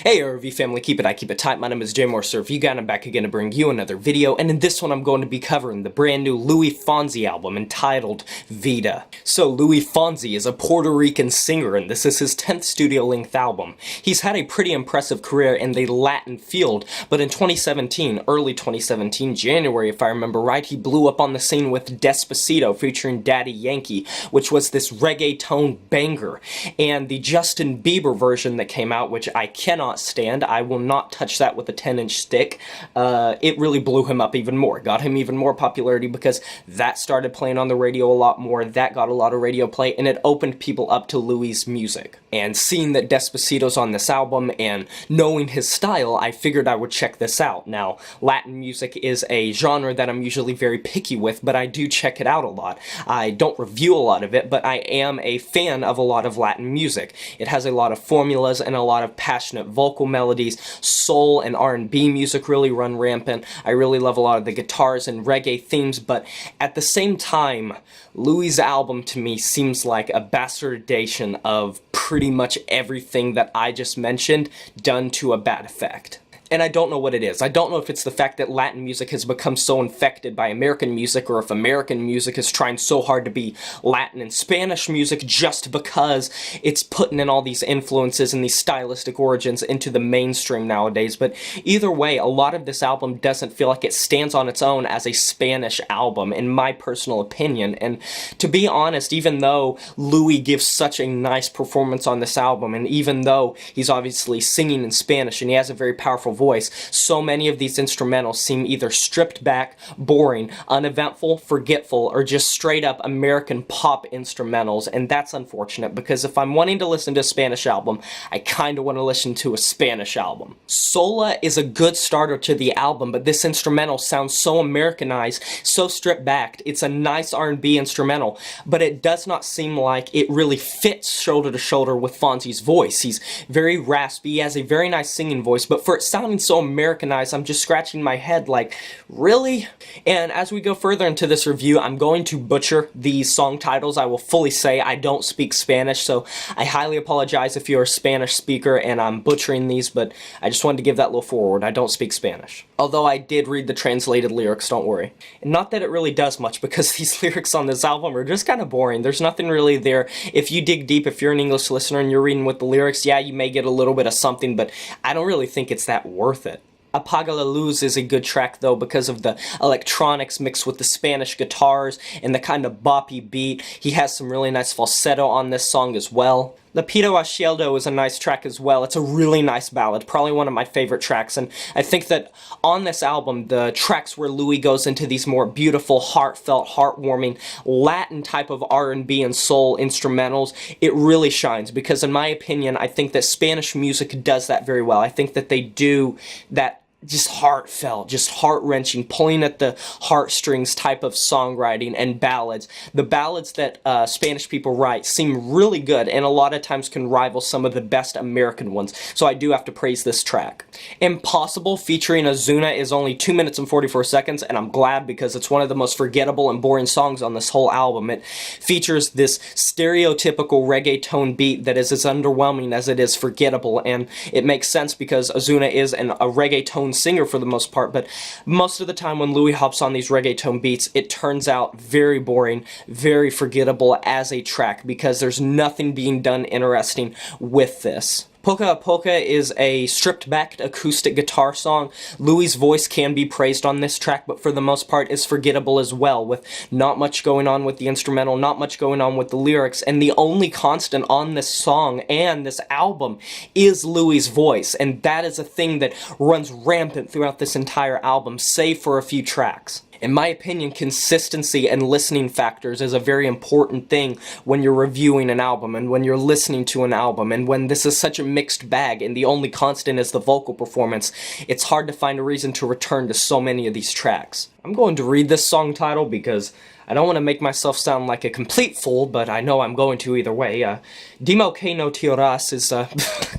Hey RV family, keep it tight. My name is Jay Morse, Vida, and I'm back again to bring you another video, and in this one I'm going to be covering the brand new Luis Fonsi album entitled Vida. So Luis Fonsi is a Puerto Rican singer, and this is his 10th studio-length album. He's had a pretty impressive career in the Latin field, but in 2017, early 2017, January if I remember right, he blew up on the scene with Despacito featuring Daddy Yankee, which was this reggaeton banger, and the Justin Bieber version that came out, which I cannot stand. I will not touch that with a 10-inch stick. It really blew him up even more, got him even more popularity because that started playing on the radio a lot more, that got a lot of radio play, and it opened people up to Luis' music. And seeing that Despacito's on this album and knowing his style, I figured I would check this out. Now, Latin music is a genre that I'm usually very picky with, but I do check it out a lot. I don't review a lot of it, but I am a fan of a lot of Latin music. It has a lot of formulas and a lot of passionate vocal melodies. Soul and R&B music really run rampant. I really love a lot of the guitars and reggae themes, but at the same time, Luis' album to me seems like a bastardization of pretty much everything that I just mentioned done to a bad effect. And I don't know what it is. I don't know if it's the fact that Latin music has become so infected by American music, or if American music is trying so hard to be Latin and Spanish music just because it's putting in all these influences and these stylistic origins into the mainstream nowadays. But either way, a lot of this album doesn't feel like it stands on its own as a Spanish album, in my personal opinion. And to be honest, even though Luis gives such a nice performance on this album, and even though he's obviously singing in Spanish and he has a very powerful voice, so many of these instrumentals seem either stripped back, boring, uneventful, forgetful, or just straight up American pop instrumentals, and that's unfortunate because if I'm wanting to listen to a Spanish album, I kinda want to listen to a Spanish album. SOLA is a good starter to the album, but this instrumental sounds so Americanized, so stripped back. It's a nice R&B instrumental, but it does not seem like it really fits shoulder to shoulder with Fonsi's voice. He's very raspy, he has a very nice singing voice, but for it sounding so Americanized, I'm just scratching my head like, really? And as we go further into this review, I'm going to butcher these song titles. I will fully say I don't speak Spanish, so I highly apologize if you're a Spanish speaker and I'm butchering these, but I just wanted to give that little forward. I don't speak Spanish. Although I did read the translated lyrics, don't worry. And not that it really does much, because these lyrics on this album are just kind of boring. There's nothing really there. If you dig deep, if you're an English listener and you're reading with the lyrics, yeah, you may get a little bit of something, but I don't really think it's that worth it. Apaga la Luz is a good track though because of the electronics mixed with the Spanish guitars and the kind of boppy beat. He has some really nice falsetto on this song as well. PIDO is a nice track as well. It's a really nice ballad, probably one of my favorite tracks, and I think that on this album, the tracks where Luis goes into these more beautiful, heartfelt, heartwarming, Latin type of R&B and soul instrumentals, it really shines, because in my opinion, I think that Spanish music does that very well. I think that they do that just heartfelt, just heart-wrenching, pulling at the heartstrings type of songwriting and ballads. The ballads that Spanish people write seem really good and a lot of times can rival some of the best American ones, so I do have to praise this track. Impossible featuring Ozuna is only 2 minutes and 44 seconds, and I'm glad because it's one of the most forgettable and boring songs on this whole album. It features this stereotypical reggaeton beat that is as underwhelming as it is forgettable, and it makes sense because Ozuna is a reggaeton singer for the most part, but most of the time when Luis hops on these reggaeton beats, it turns out very boring, very forgettable as a track, because there's nothing being done interesting with this. Poco a Poco is a stripped-back acoustic guitar song. Luis' voice can be praised on this track, but for the most part is forgettable as well, with not much going on with the instrumental, not much going on with the lyrics, and the only constant on this song and this album is Luis' voice, and that is a thing that runs rampant throughout this entire album, save for a few tracks. In my opinion, consistency and listening factors is a very important thing when you're reviewing an album and when you're listening to an album, and when this is such a mixed bag and the only constant is the vocal performance, it's hard to find a reason to return to so many of these tracks. I'm going to read this song title because I don't want to make myself sound like a complete fool, but I know I'm going to either way. Dimo que no te irás is,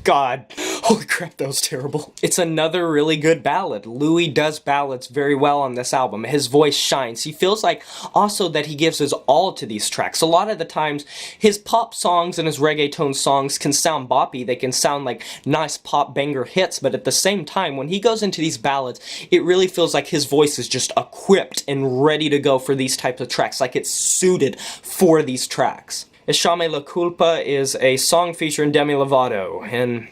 God. Holy crap, that was terrible. It's another really good ballad. Louis does ballads very well on this album. His voice shines. He feels like also that he gives his all to these tracks. A lot of the times, his pop songs and his reggaeton songs can sound boppy. They can sound like nice pop banger hits, but at the same time, when he goes into these ballads, it really feels like his voice is just equipped and ready to go for these types of tracks, like it's suited for these tracks. ECHAME La Culpa is a song featuring Demi Lovato, and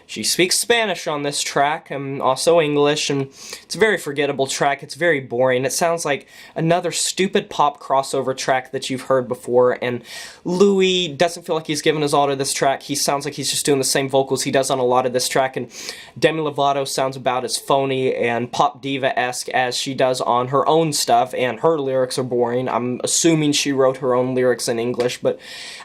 she speaks Spanish on this track, and also English, and it's a very forgettable track. It's very boring. It sounds like another stupid pop crossover track that you've heard before, and Louis doesn't feel like he's given his all to this track. He sounds like he's just doing the same vocals he does on a lot of this track, and Demi Lovato sounds about as phony and pop diva-esque as she does on her own stuff, and her lyrics are boring. I'm assuming she wrote her own lyrics in English, but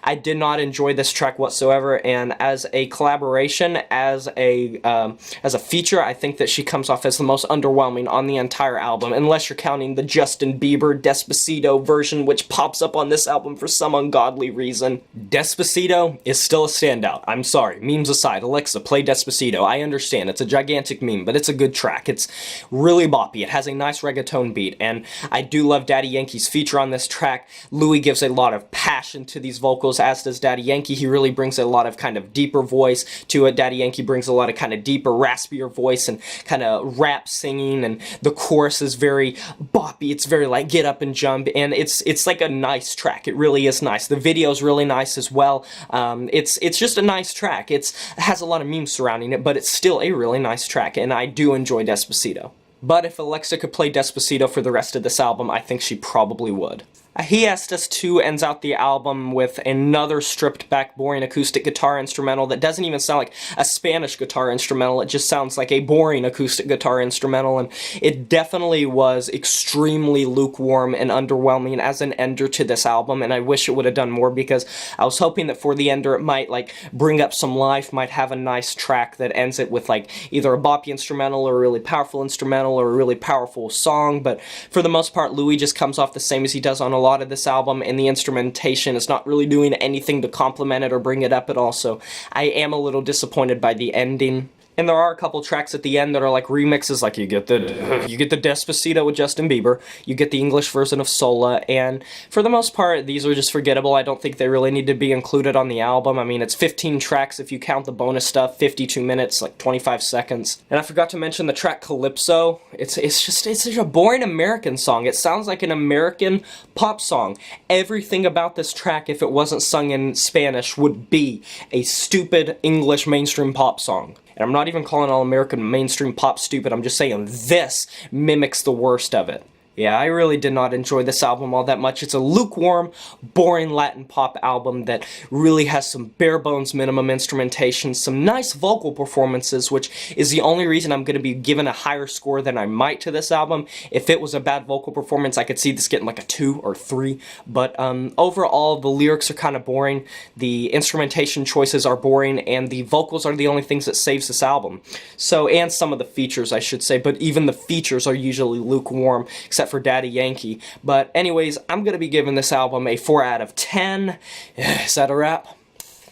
I did not enjoy this track whatsoever, and as a collaboration, as a feature, I think that she comes off as the most underwhelming on the entire album, unless you're counting the Justin Bieber Despacito version, which pops up on this album for some ungodly reason. Despacito is still a standout. I'm sorry, memes aside. Alexa, play Despacito. I understand, it's a gigantic meme, but it's a good track. It's really boppy. It has a nice reggaeton beat, and I do love Daddy Yankee's feature on this track. Louis gives a lot of passion to these vocals, as does Daddy Yankee. He really brings a lot of kind of deeper voice to it. Daddy Yankee brings a lot of kind of deeper, raspier voice and kind of rap singing, and the chorus is very boppy. It's very like get up and jump, and it's like a nice track. It really is nice. The video's really nice as well. It's just a nice track. It has a lot of memes surrounding it, but it's still a really nice track, and I do enjoy Despacito. But if Alexa could play Despacito for the rest of this album, I think she probably would. ESTAS 2 ends out the album with another stripped-back, boring acoustic guitar instrumental that doesn't even sound like a Spanish guitar instrumental. It just sounds like a boring acoustic guitar instrumental, and it definitely was extremely lukewarm and underwhelming as an ender to this album, and I wish it would have done more, because I was hoping that for the ender it might like bring up some life, might have a nice track that ends it with like either a boppy instrumental or a really powerful instrumental or a really powerful song, but for the most part, Louis just comes off the same as he does on a lot of this album, and the instrumentation is not really doing anything to complement it or bring it up at all, so I am a little disappointed by the ending. And there are a couple tracks at the end that are like remixes, like you get the Despacito with Justin Bieber, you get the English version of SOLA, and for the most part, these are just forgettable. I don't think they really need to be included on the album. I mean, it's 15 tracks if you count the bonus stuff, 52 minutes, like 25 seconds. And I forgot to mention the track CALYPSO. It's such a boring American song. It sounds like an American pop song. Everything about this track, if it wasn't sung in Spanish, would be a stupid English mainstream pop song. And I'm not even calling all American mainstream pop stupid, I'm just saying this mimics the worst of it. Yeah, I really did not enjoy this album all that much. It's a lukewarm, boring Latin pop album that really has some bare-bones minimum instrumentation, some nice vocal performances, which is the only reason I'm going to be given a higher score than I might to this album. If it was a bad vocal performance, I could see this getting like a 2 or 3, but overall, the lyrics are kind of boring, the instrumentation choices are boring, and the vocals are the only things that saves this album. So, and some of the features, I should say, but even the features are usually lukewarm, except for Daddy Yankee. But anyways, I'm going to be giving this album a 4 out of 10. Is that a wrap?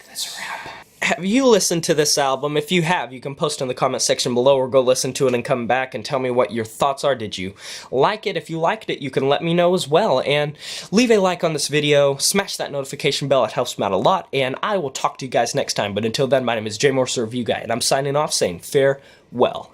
That's a wrap. Have you listened to this album? If you have, you can post in the comment section below or go listen to it and come back and tell me what your thoughts are. Did you like it? If you liked it, you can let me know as well. And leave a like on this video, smash that notification bell, it helps me out a lot, and I will talk to you guys next time. But until then, my name is J Morse Review Guy, and I'm signing off saying farewell.